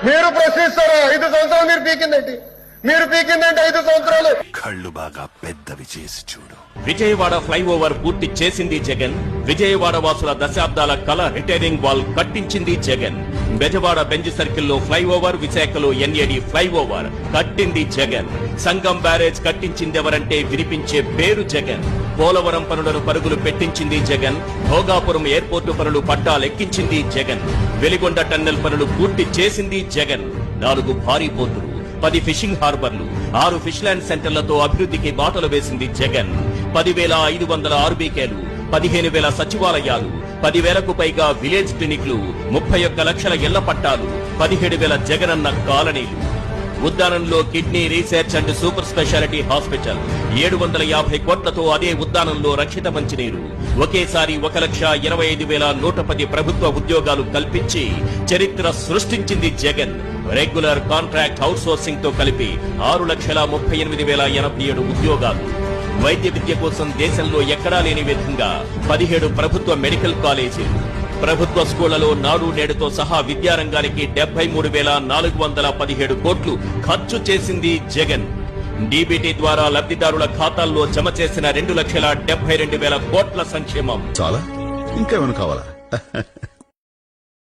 మీరు ప్రశ్నిస్తారా? 5 సంవత్సరాలు మీరు పీకిందంటే 5 సంవత్సరాలు. కళ్ళు బాగా పెద్దవి చేసి చూడు. విజయవాడ ఫ్లైఓవర్ పూర్తి చేసింది జగన్. విజయవాడ వాసుల దశాబ్దాల కళ రిటైరింగ్ వాల్ కట్టించింది జగన్. బెజవాడ బెంజ్ సర్కిల్లో ఫ్లైఓవర్, విశాఖలో ఎన్ఏడి ఫ్లైఓవర్ కట్టింది జగన్. సంగం బ్యారేజ్ కట్టించిందెవరంటే వినిపించే పేరు జగన్. పోలవరం పనులను పరుగులు పెట్టించింది జగన్. భోగాపురం ఎయిర్పోర్టు పనులు పట్టాలెక్కించింది జగన్. వెలిగొండ టన్నెల్ పనులు పూర్తి చేసింది జగన్. 4 భారీ పోర్టులు, 10 ఫిషింగ్ హార్బర్లు, 6 ఫిష్ ల్యాండ్ సెంటర్లతో అభివృద్ధికి బాటలు వేసింది జగన్. 10,500 ఆర్బీకేలు, 15,000 సచివాలయాలు, 10,000కు పైగా విలేజ్ క్లినిక్లు, 31 లక్షల ఇళ్ల పట్టాలు, 17,000 జగనన్న కాలనీలు. ఉద్దానంలో kidney research and super speciality hospital, 750 కోట్లతో అదే ఉద్దానంలో రక్షిత మంచినీరు. ఒకేసారి 1,25,110 ప్రభుత్వ ఉద్యోగాలు కల్పించి చరిత్ర సృష్టించింది Jagan. Regular contract out sourcing తో కలిపి 6,38,087 ఉద్యోగాలు. వైద్య విద్య కోసం దేశంలో ఎక్కడా లేని విధంగా 17 ప్రభుత్వ మెడికల్ కాలేజీలు. ప్రభుత్వ స్కూళ్లలో నాడు నేడుతో సహా విద్యారంగానికి 73,417 కోట్లు ఖర్చు చేసింది జగన్. డీబీటీ ద్వారా లబ్ధిదారుల ఖాతాల్లో జమ చేసిన 2,72,000 కోట్ల సంక్షేమం. చాలా ఇంకేమైనా కావాలా?